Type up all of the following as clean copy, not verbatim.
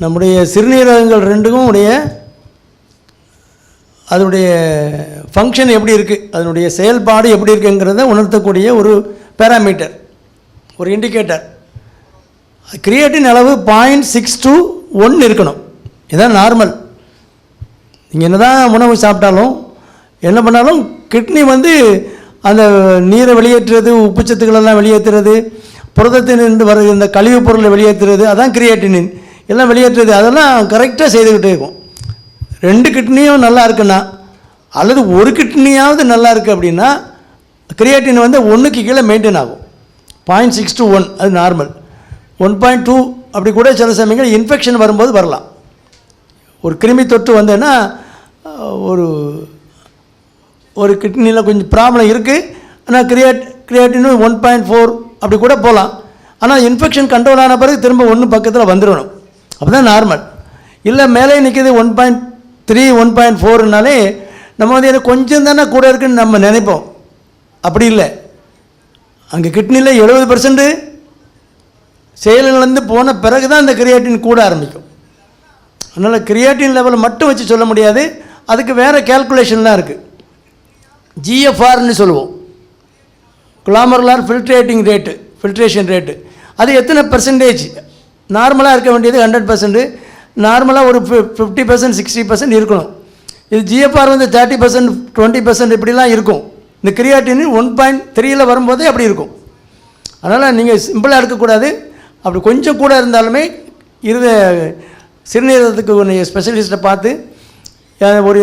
நம்முடைய சிறுநீரகங்கள் ரெண்டுக்கும் அதனுடைய ஃபங்க்ஷன் எப்படி இருக்குது, அதனுடைய செயல்பாடு எப்படி இருக்குங்கிறத உணர்த்தக்கூடிய ஒரு பேராமீட்டர், ஒரு இண்டிகேட்டர். கிரியேட்டின் அளவு 0.6 to 1 இருக்கணும். இதுதான் நார்மல். நீங்கள் என்ன தான் உணவு சாப்பிட்டாலும் என்ன பண்ணாலும் கிட்னி அந்த நீரை வெளியேற்றுறது, உப்புச்சத்துக்களெல்லாம் வெளியேற்றுறது, புரதத்திலிருந்து வர இந்த கழிவுப் பொருளை வெளியேற்றுறது, அதான் கிரியேட்டினின் எல்லாம் வெளியேற்றுறது. அதெல்லாம் கரெக்டாக செய்துக்கிட்டே இருக்கும். 2 கிட்னியும் நல்லா இருக்குன்னா அல்லது ஒரு கிட்னியாவது நல்லா இருக்குது அப்படின்னா கிரியேட்டின் 1க்கு கீழே மெயின்டைன் ஆகும். 0.6 to 1 அது நார்மல். 1.2 அப்படி கூட சில சமயங்கள் இன்ஃபெக்ஷன் வரும்போது வரலாம். ஒரு கிருமி தொற்று வந்தேன்னா ஒரு கிட்னியில் கொஞ்சம் ப்ராப்ளம் இருக்குது, ஆனால் கிரியேட்டின் 1.4 அப்படி கூட போகலாம். ஆனால் இன்ஃபெக்ஷன் கண்ட்ரோல் ஆன பிறகு திரும்ப 1 பக்கத்தில் வந்துடணும். அப்போ தான் நார்மல். இல்லை மேலே நிற்கிது 1.3 1.4னாலே நம்ம எனக்கு கொஞ்சம் தானே கூட இருக்குன்னு நம்ம நினைப்போம். அப்படி இல்லை. அங்கே கிட்னியில் 70% செயலிழந்து போன பிறகு தான் இந்த கிரியேட்டின் கூட ஆரம்பிக்கும். அதனால் கிரியேட்டின் லெவலை மட்டும் வச்சு சொல்ல முடியாது, அதுக்கு வேறு கேல்குலேஷன்லாம் இருக்குது. ஜிஎஃப்ஆர்னு சொல்லுவோம், குளாமருலார் ஃபில்ட்ரேஷன் ரேட்டு. அது எத்தனை பெர்சன்டேஜ்? நார்மலாக இருக்க வேண்டியது 100%, நார்மலாக ஒரு 50% 60% இருக்கணும். இது ஜிஎஃப்ஆர் 30% 20% இப்படிலாம் இருக்கும். இந்த கிரியாட்டின் 1.3 வரும்போதே அப்படி இருக்கும். அதனால் நீங்கள் சிம்பிளாக இருக்கக்கூடாது. அப்படி கொஞ்சம் கூட இருந்தாலுமே சிறுநீரகத்துக்கு ஒன்று ஸ்பெஷலிஸ்ட்டை பார்த்து ஒரு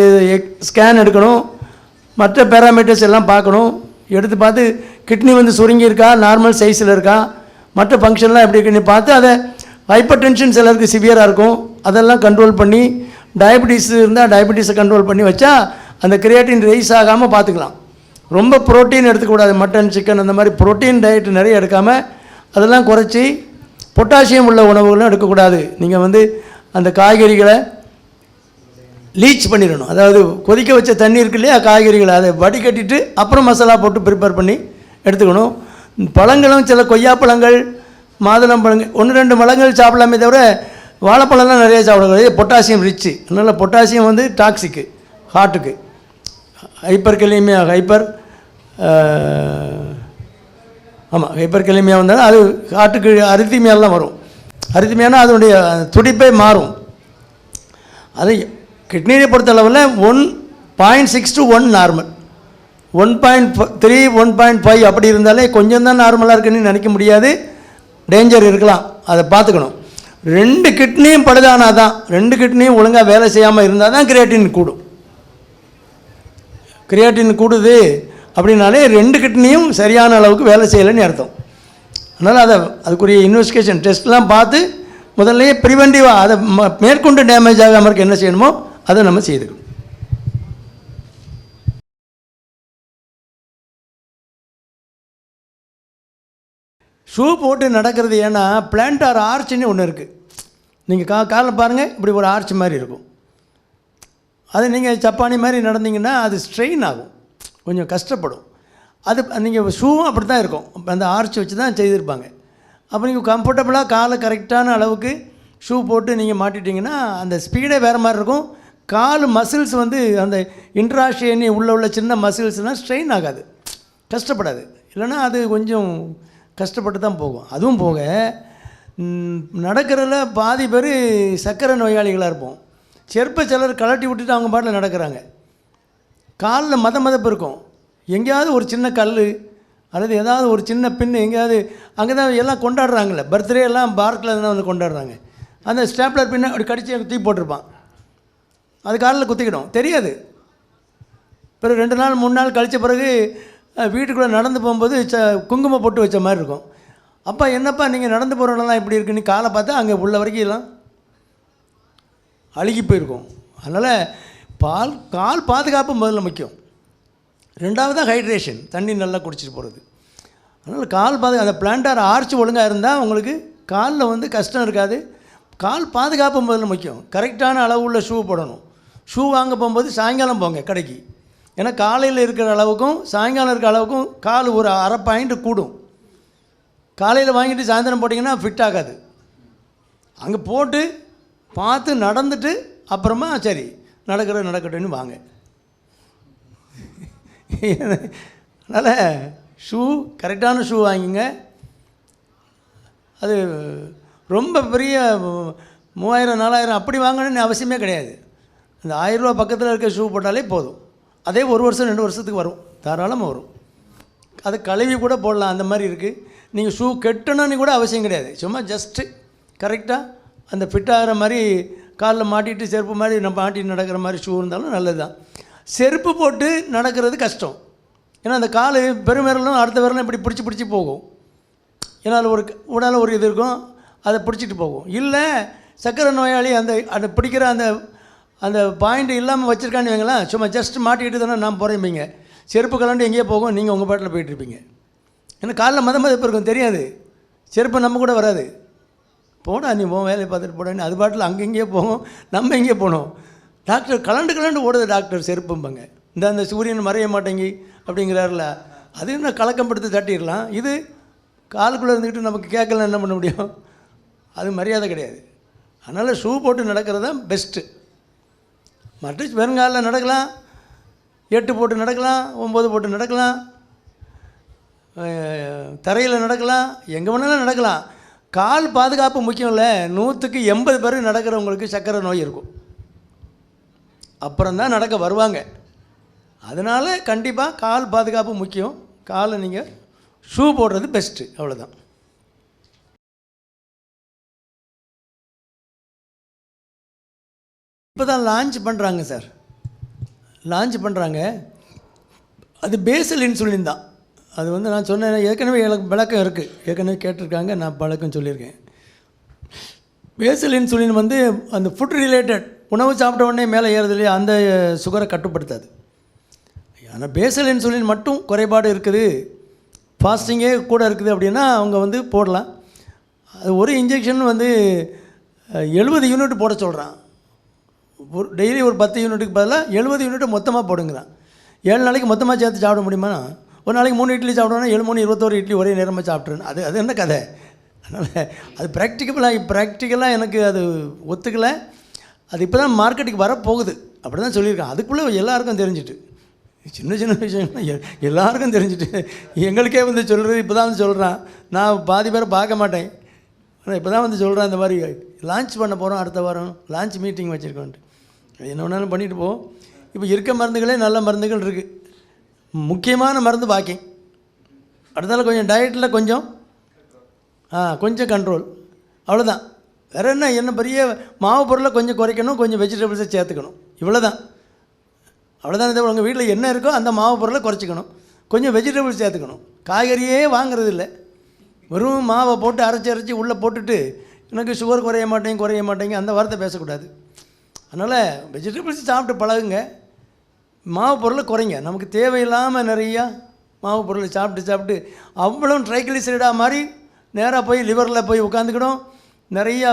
ஸ்கேன் எடுக்கணும், மற்ற பேராமீட்டர்ஸ் எல்லாம் பார்க்கணும். எடுத்து பார்த்து கிட்னி சுருங்கி இருக்கா, நார்மல் சைஸில் இருக்கா, மற்ற ஃபங்க்ஷன்லாம் எப்படி இருக்குன்னு பார்த்து அதை ஹைப்பர் டென்ஷன் சிலருக்கு சிவியராக இருக்கும், அதெல்லாம் கண்ட்ரோல் பண்ணி, டயபெட்டிஸ் இருந்தால் டயபெட்டிஸை கண்ட்ரோல் பண்ணி வச்சா அந்த கிரியேட்டின் ரைஸ் ஆகாமல் பார்த்துக்கலாம். ரொம்ப ப்ரோட்டீன் எடுத்துக்கூடாது. மட்டன், சிக்கன் அந்த மாதிரி ப்ரோட்டீன் டயட் நிறைய எடுக்காமல் அதெல்லாம் குறைச்சி பொட்டாசியம் உள்ள உணவுகளும் எடுக்கக்கூடாது. நீங்கள் அந்த காய்கறிகளை லீச் பண்ணிடணும். அதாவது கொதிக்க வச்ச தண்ணி இருக்கு இல்லையா, காய்கறிகளை அதை வடிகட்டிட்டு அப்புறம் மசாலா போட்டு ப்ரிப்பேர் பண்ணி எடுத்துக்கணும். பழங்களும் சில கொய்யாப்பழங்கள், மாதுளம்பழங்கள், 1-2 பழங்கள் சாப்பிடலாமே தவிர வாழைப்பழம்லாம் நிறைய சாப்பிடக்கூடாது. Potassium rich. அதனால் பொட்டாசியம் டாக்ஸிக்கு, ஹார்ட்டுக்கு. ஹைப்பர் கலிமியா வந்தாலும் அது ஹார்ட்டுக்கு அரித்திமியாலாம் வரும். அரித்திமியானா அதனுடைய துடிப்பே மாறும். அது கிட்னியை பொறுத்தளவில் 1.6 to 1 நார்மல். 1.3 1.5 அப்படி இருந்தாலே கொஞ்சம் தான் நார்மலாக இருக்குன்னு நினைக்க முடியாது, டேஞ்சர் இருக்கலாம். அதை பார்த்துக்கணும். 2 கிட்னியும் பழுதானா தான், 2 கிட்னியும் ஒழுங்காக வேலை செய்யாமல் இருந்தால் தான் கிரியேட்டின் கூடும். கிரியேட்டின் கூடுது அப்படின்னாலே 2 கிட்னியும் சரியான அளவுக்கு வேலை செய்யலைன்னு அர்த்தம். அதனால் அதுக்குரிய இன்வெஸ்டிகேஷன் டெஸ்ட்லாம் பார்த்து முதல்லையே ப்ரிவென்டிவாக அதை மேற்கொண்டு டேமேஜ் ஆகாமல் இருக்க என்ன செய்யணுமோ அதை நம்ம செய்துக்கணும். ஷூ போட்டு நடக்கிறது ஏன்னா பிளான்டார் ஆர்ச்சுன்னு ஒன்று இருக்குது. நீங்கள் காலில் பாருங்கள், இப்படி ஒரு ஆர்ச் மாதிரி இருக்கும். அது நீங்கள் சப்பானி மாதிரி நடந்தீங்கன்னா அது ஸ்ட்ரெயின் ஆகும், கொஞ்சம் கஷ்டப்படும். அது நீங்கள் ஷூவும் அப்படி தான் இருக்கும், அந்த ஆர்ச் வச்சு தான் செய்திருப்பாங்க. அப்போ நீங்கள் கம்ஃபர்டபுளாக காலை கரெக்டான அளவுக்கு ஷூ போட்டு நீங்கள் மாட்டிட்டிங்கன்னா அந்த ஸ்பீடே வேறு மாதிரி இருக்கும். கால் மசில்ஸ் அந்த இன்ட்ராஷியனி உள்ள சின்ன மசில்ஸ்னால் ஸ்ட்ரெயின் ஆகாது, கஷ்டப்படாது. இல்லைன்னா அது கொஞ்சம் கஷ்டப்பட்டு தான் போகும். அதுவும் போக நடக்கிறதுல பாதி பேர் சர்க்கரை நோயாளிகளாக இருப்போம். சிலர் கலட்டி விட்டுட்டு அவங்க பாட்டில் நடக்கிறாங்க. காலில் மதப்பு இருக்கும். எங்கேயாவது ஒரு சின்ன கல் அல்லது ஏதாவது ஒரு சின்ன பின்னு எங்கேயாவது அங்கே தான் எல்லாம் கொண்டாடுறாங்களே, பர்த்டே எல்லாம் பார்க்கில் தான் கொண்டாடுறாங்க. அந்த ஸ்டாப்லர் பின்ன அப்படி கடிச்சு தூக்கி போட்டிருப்பான், அது காலில் குத்திக்கிடும், தெரியாது. பிறகு 2 நாள் 3 நாள் கழித்த பிறகு வீட்டுக்குள்ளே நடந்து போகும்போது குங்குமம் போட்டு வச்ச மாதிரி இருக்கும். அப்போ என்னப்பா நீங்கள் நடந்து போகிறவங்களாம் இப்படி இருக்குன்னு காலை பார்த்தா அங்கே உள்ள வரைக்கும் எல்லாம் அழுகி போயிருக்கும். அதனால் கால் பாதுகாப்பு முதல்ல முக்கியம். 2வது ஹைட்ரேஷன், தண்ணி நல்லா குடிச்சிட்டு போகிறது. அதனால் அந்த பிளான்டார் ஆர்ச் ஒழுங்காக இருந்தால் உங்களுக்கு காலில் கஷ்டம் இருக்காது. கால் பாதுகாப்பு முதல்ல முக்கியம். கரெக்டான அளவு உள்ள ஷூ போடணும். ஷூ வாங்க போகும்போது சாயங்காலம் போங்க கடைக்கு. ஏன்னா காலையில் இருக்கிற அளவுக்கும் சாயங்காலம் இருக்கிற அளவுக்கும் கால் ஒரு அரை பாயிண்ட் கூடும். காலையில் வாங்கிட்டு சாயந்தரம் போட்டிங்கன்னா ஃபிட் ஆகாது. அங்கே போட்டு பார்த்து நடந்துட்டு அப்புறமா சரி நடக்கட்டும்னு வாங்க. அதனால் ஷூ கரெக்டான ஷூ வாங்கிங்க. அது ரொம்ப பெரிய 3000 4000 அப்படி வாங்கணும்னு அவசியமே கிடையாது. அந்த 1000 ரூபா பக்கத்தில் இருக்க ஷூ போட்டாலே போதும். அதே 1 வருஷம் 2 வருஷத்துக்கு வரும், தாராளமாக வரும். அதை கழுவி கூட போடலாம், அந்த மாதிரி இருக்குது. நீங்கள் ஷூ கெட்டணும்னு கூட அவசியம் கிடையாது. சும்மா ஜஸ்ட்டு கரெக்டாக அந்த ஃபிட் ஆகிற மாதிரி காலில் மாட்டிட்டு செருப்பு மாதிரி நம்ம மாட்டிட்டு நடக்கிற மாதிரி ஷூ இருந்தாலும் நல்லது தான். செருப்பு போட்டு நடக்கிறது கஷ்டம். ஏன்னா அந்த கால் பெருவிரலும் அடுத்த விரலும் இப்படி பிடிச்சி போகும். ஏன்னா உடலில் ஒரு இது இருக்கும், அதை பிடிச்சிட்டு போகும். இல்லை சர்க்கரை நோயாளி அந்த பிடிக்கிற அந்த பாயிண்ட் இல்லாமல் வச்சுருக்கான்னு வைங்களேன், சும்மா ஜஸ்ட் மாட்டிக்கிட்டு தானே நான் போகிறேன்பீங்க. செருப்பு கலண்டு எங்கேயோ போகும், நீங்கள் உங்கள் பாட்டில் போயிட்டுருப்பீங்க. ஏன்னா காலில் மதப்பு இருக்கும், தெரியாது. செருப்பு நம்ம கூட வராது. போடா நீ வேலையை பார்த்துட்டு போடான்னு அது பாட்டில் அங்கெங்கேயே போகும், நம்ம எங்கேயே போகணும். டாக்டர் கலண்டு ஓடுது டாக்டர் செருப்பும்பாங்க. அந்த சூரியன் மறைய மாட்டேங்கி அப்படிங்கிறாருல, அது என்ன கலக்கம் படுத்து தட்டிடலாம். இது காலுக்குள்ளே இருந்துக்கிட்டு நமக்கு கேட்கலாம், என்ன பண்ண முடியும்? அது மரியாதை கிடையாது. அதனால் ஷூ போட்டு நடக்கிறது தான் பெஸ்ட்டு. மற்ற வெறுங்காலில் நடக்கலாம், 8 போட்டு நடக்கலாம், 9 போட்டு நடக்கலாம், தரையில் நடக்கலாம், எங்கே வேணாலும் நடக்கலாம். கால் பாதுகாப்பு முக்கியம் இல்லை. 100க்கு 80 பேர் நடக்கிறவங்களுக்கு சர்க்கரை நோய் இருக்கும், அப்புறம்தான் நடக்க வருவாங்க. அதனால் கண்டிப்பாக கால் பாதுகாப்பு முக்கியம். காலை நீங்கள் ஷூ போடுறது பெஸ்ட்டு, அவ்வளோதான். இப்போ தான் லான்ச் பண்ணுறாங்க சார், லான்ச் பண்ணுறாங்க. அது பேசல் இன்சுலின் தான். அது நான் சொன்னேன் ஏற்கனவே, எனக்கு விளக்கம் இருக்குது, ஏற்கனவே கேட்டிருக்காங்க, நான் பழக்கம் சொல்லியிருக்கேன். பேசல் இன்சுலின் அந்த ஃபுட் ரிலேட்டட் உணவு சாப்பிட்ட உடனே மேலே ஏறுது இல்லையா, அந்த சுகரை கட்டுப்படுத்தாது. ஆனால் பேசல் இன்சுலின் மட்டும் குறைபாடு இருக்குது, ஃபாஸ்டிங்கே கூட இருக்குது அப்படின்னா அவங்க போடலாம். அது ஒரு இன்ஜெக்ஷன் 70 யூனிட் போட சொல்கிறான். டெய்லி ஒரு 10 யூனிட்டுக்கு பதிலாக 70 யூனிட்டை மொத்தமாக போடுங்கிறான். 7 நாளைக்கு மொத்தமாக சேர்த்து சாப்பிட முடியுமா? ஒரு நாளைக்கு 3 இட்லி சாப்பிடணும்னா 7 3 21 இட்லி ஒரே நேரமாக சாப்பிட்றேன். அது என்ன கதை? அதனால் அது ப்ராக்டிக்கலாக எனக்கு அது ஒத்துக்கலை. அது இப்போ தான் மார்க்கெட்டுக்கு வரப்போகுது, அப்படி தான் சொல்லியிருக்கான். அதுக்குள்ளே எல்லாருக்கும் தெரிஞ்சுட்டு, சின்ன சின்ன விஷயம்லாம் எல்லாருக்கும் தெரிஞ்சுட்டு, எங்களுக்கே சொல்கிறது இப்போ தான் சொல்கிறான். நான் பாதி பேரை பார்க்க மாட்டேன், ஆனால் இப்போ தான் சொல்கிறேன். இந்த மாதிரி லான்ச் பண்ண போகிறோம், அடுத்த வாரம் லான்ச் மீட்டிங் வச்சுருக்கோன்ட்டு. என்ன வேணாலும் பண்ணிட்டு போவோம். இப்போ இருக்க மருந்துகளே நல்ல மருந்துகள் இருக்குது. முக்கியமான மருந்து வாக்கிங். அடுத்தால கொஞ்சம் டயட்டில் கொஞ்சம் கண்ட்ரோல், அவ்வளோதான். வேறு என்ன பெரிய மாவு பொருளை கொஞ்சம் குறைக்கணும், கொஞ்சம் வெஜிடபிள்ஸை சேர்த்துக்கணும், இவ்வளோதான். அவ்வளோதான். இதை உங்கள் வீட்டில் என்ன இருக்கோ அந்த மாவு பொருளை குறைச்சிக்கணும், கொஞ்சம் வெஜிடபிள்ஸ் சேர்த்துக்கணும். காய்கறியே வாங்கிறது இல்லை, வெறும் மாவை போட்டு அரைச்சி உள்ளே போட்டுட்டு எனக்கு சுகர் குறைய மாட்டேங்க அந்த வார்த்தை பேசக்கூடாது. அதனால் வெஜிடபிள்ஸ் சாப்பிட்டு பழகுங்க, மாவு பொருளை குறைங்க. நமக்கு தேவையில்லாமல் நிறையா மாவு பொருளை சாப்பிட்டு அவ்வளோ ட்ரைக்ளிசரைடாக மாதிரி நேராக போய் லிவரில் போய் உட்காந்துக்கிடும். நிறையா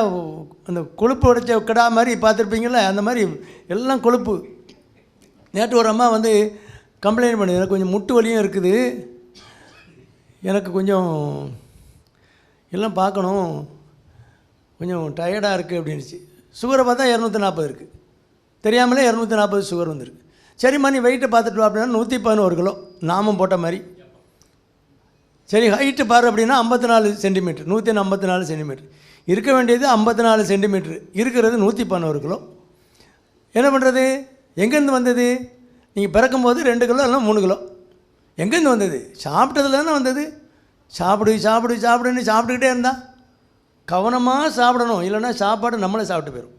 அந்த கொழுப்பு உடைச்ச கிடா மாதிரி பார்த்துருப்பீங்களே, அந்த மாதிரி எல்லாம் கொழுப்பு. நேற்று ஒரு அம்மா கம்ப்ளைண்ட் பண்ணுது, எனக்கு கொஞ்சம் முட்டு வலியும் இருக்குது, எனக்கு கொஞ்சம் எல்லாம் பார்க்கணும், கொஞ்சம் டயர்டாக இருக்குது அப்படின்னுச்சு. சுகரை பார்த்தா 240 இருக்குது, தெரியாமலே 240 சுகர் வந்துருக்கு. சரிம்மா நீ வெயிட்டை பார்த்துட்டு வா அப்படின்னா 111 கிலோ நாமம் போட்ட மாதிரி. சரி ஹைட்டு பாரு அப்படின்னா 54 சென்டிமீட்டர், 154 சென்டிமீட்டர். இருக்க வேண்டியது 54 சென்டிமீட்ரு, இருக்கிறது 111 கிலோ. என்ன பண்ணுறது? எங்கேருந்து வந்தது? நீங்கள் பிறக்கும்போது 2 கிலோ இல்லை 3 கிலோ. எங்கேருந்து வந்தது? சாப்பிட்டதுல தானே வந்தது. சாப்பிடுன்னு சாப்பிட்டுக்கிட்டே இருந்தால் கவனமாக சாப்பிடணும், இல்லைன்னா சாப்பாடு நம்மளே சாப்பிட்டு போயிடும்.